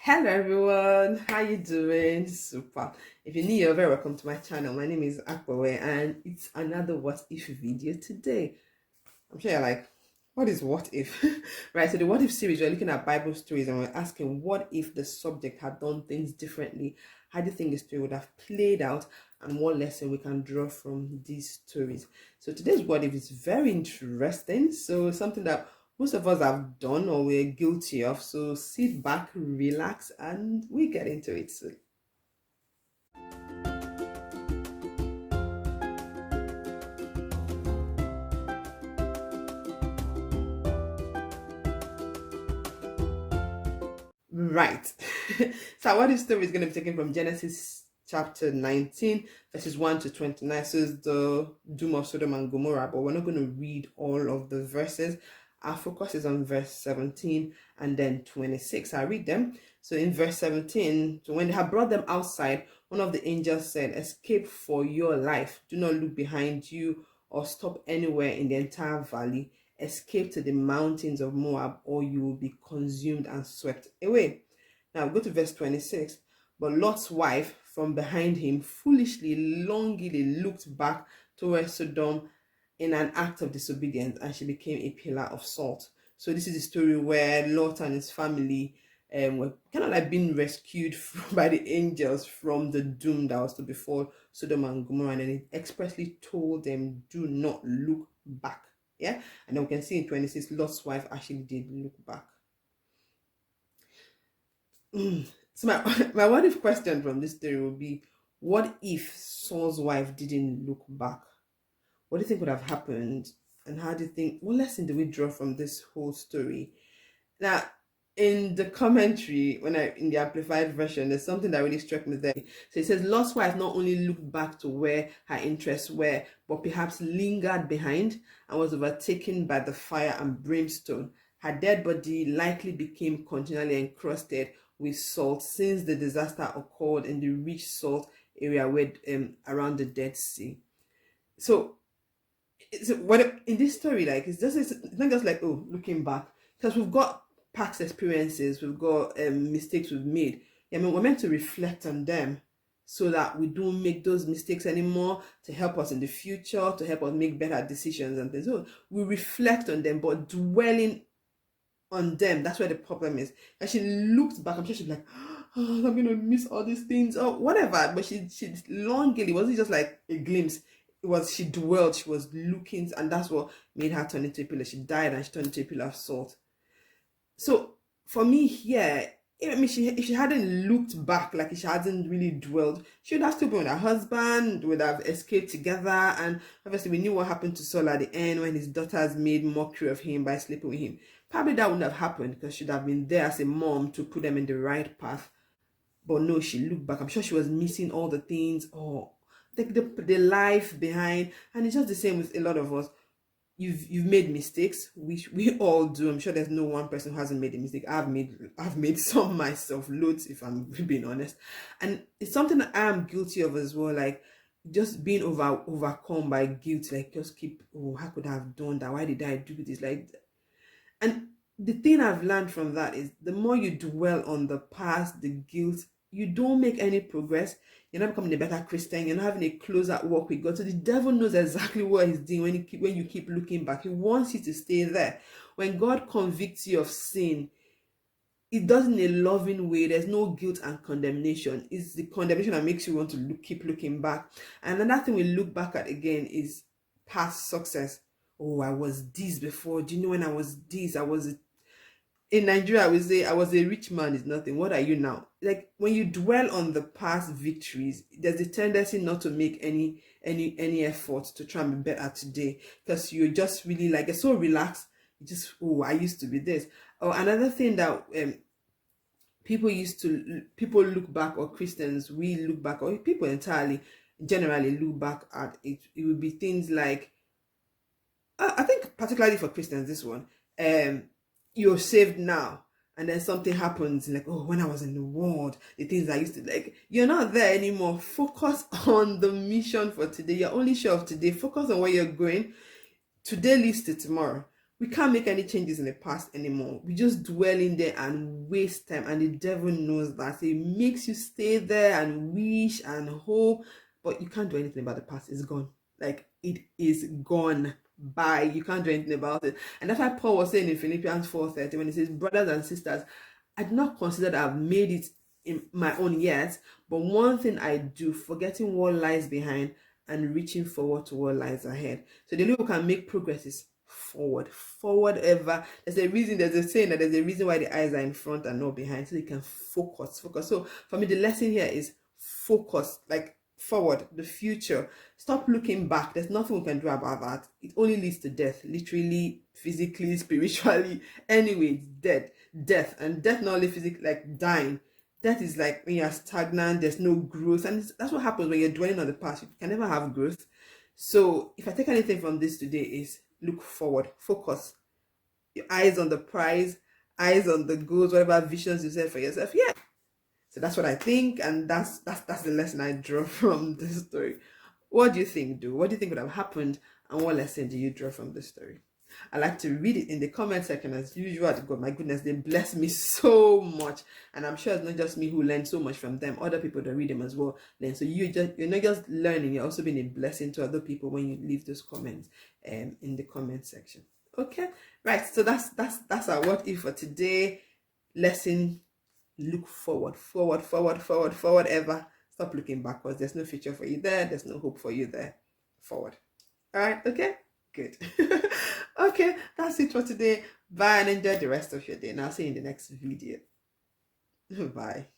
Hello everyone, how you doing? Super. If you're new, you're very welcome to my channel. My name is Akbawe and it's another what if video today. I'm sure you're like, what is what if? Right, so the what if series, we're looking at Bible stories and we're asking what if the subject had done things differently? How do you think the story would have played out, and what lesson we can draw from these stories? So today's what if is very interesting. So something that most of us have done or we're guilty of. So sit back, relax, and we get into it soon. Right. So what this story is going to be taken from Genesis chapter 19, verses 1 to 29. So it's the doom of Sodom and Gomorrah, but we're not going to read all of the verses. Our focus is on verse 17 and then 26. I read them. So in verse 17, so when they had brought them outside, one of the angels said, "Escape for your life. Do not look behind you or stop anywhere in the entire valley. Escape to the mountains of Moab, or you will be consumed and swept away." Now go to verse 26. But Lot's wife from behind him foolishly, longingly looked back towards Sodom in an act of disobedience, and she became a pillar of salt. So this is the story where Lot and his family were kind of like being rescued by the angels from the doom that was to befall Sodom and Gomorrah, and then it expressly told them, do not look back. Yeah, and then we can see in 26, Lot's wife actually did look back. So my what if question from this story would be, what if Saul's wife didn't look back? What do you think would have happened? And how do you think, what lesson do we draw from this whole story? Now, in the commentary, in the amplified version, there's something that really struck me there. So it says, Lot's wife not only looked back to where her interests were, but perhaps lingered behind and was overtaken by the fire and brimstone. Her dead body likely became continually encrusted with salt since the disaster occurred in the rich salt area where around the Dead Sea. So what in this story, like, it's not just like, oh, looking back, because we've got past experiences, we've got mistakes we've made. I mean, we're meant to reflect on them so that we don't make those mistakes anymore, to help us in the future, to help us make better decisions and things. So we reflect on them, but dwelling on them, that's where the problem is. And she looked back, I'm sure she's like, oh, I'm gonna miss all these things or whatever. But she longingly, it wasn't just like a glimpse. It was, she dwelled, she was looking, and that's what made her turn into a pillar. She died and she turned into a pillar of salt. So for me here, I mean, if she hadn't looked back, like if she hadn't really dwelled, she would have still been with her husband, would have escaped together. And obviously we knew what happened to Saul at the end when his daughters made mockery of him by sleeping with him. Probably that wouldn't have happened because she'd have been there as a mom to put them in the right path. But no, she looked back. I'm sure she was missing all the things, or the life behind. And it's just the same with a lot of us. You've made mistakes, which we all do. I'm sure there's no one person who hasn't made a mistake. I've made some myself, loads, if I'm being honest. And it's something that I am guilty of as well, like just being overcome by guilt, like just keep, oh, how could I have done that? Why did I do this? Like, and the thing I've learned from that is the more you dwell on the past, the guilt, you don't make any progress. You're not becoming a better Christian. You're not having a closer walk with God. So the devil knows exactly what he's doing when you keep looking back. He wants you to stay there. When God convicts you of sin, it does in a loving way. There's no guilt and condemnation. It's the condemnation that makes you want to keep looking back. And another thing we look back at again is past success. Oh, I was this before. Do you know when I was this? In Nigeria, I would say, I was a rich man is nothing. What are you now? Like, when you dwell on the past victories, there's a tendency not to make any effort to try and be better today, because you're just really like, you're so relaxed. You just, oh, I used to be this. Or another thing that people look back, or Christians, we look back, or people entirely generally look back at it. It would be things like, I think particularly for Christians, this one, you're saved now, and then something happens, like, oh, when I was in the world, the things I used to like, you're not there anymore. Focus on the mission for today. You're only sure of today. Focus on where you're going. Today leads to tomorrow. We can't make any changes in the past anymore. We just dwell in there and waste time, and the devil knows that. It makes you stay there and wish and hope, but you can't do anything about the past. It's gone. Like, it is gone. Bye. You can't do anything about it. And that's why Paul was saying in Philippians 4:30, when he says, brothers and sisters, I do not consider that I've made it in my own yet, but one thing I do, forgetting what lies behind and reaching forward to what lies ahead. So the only way we can make progress is forward ever. There's a saying that there's a reason why the eyes are in front and not behind, so you can focus. So for me, the lesson here is focus, like forward, the future. Stop looking back. There's nothing we can do about that. It only leads to death, literally, physically, spiritually. Anyway, it's death, and death not only physically, like dying. Death is like when you're stagnant, there's no growth, and that's what happens when you're dwelling on the past. You can never have growth. So if I take anything from this today, is look forward, focus, your eyes on the prize, eyes on the goals, whatever visions you set for yourself. Yeah. So that's what I think, and that's the lesson I draw from this story. What do you think, What do you think would have happened, and what lesson do you draw from this story? I like to read it in the comment section as usual. God, my goodness, they bless me so much, and I'm sure it's not just me who learned so much from them. Other people that read them as well learn. So you're not just learning; you're also being a blessing to other people when you leave those comments in the comment section. Okay, right. So that's our what if for today. Lesson: look forward ever. Stop looking backwards. There's no future for you there. There's no hope for you there. Forward. All right. Okay. Good. Okay, that's it for today. Bye, and enjoy the rest of your day. And I'll see you in the next video. Bye.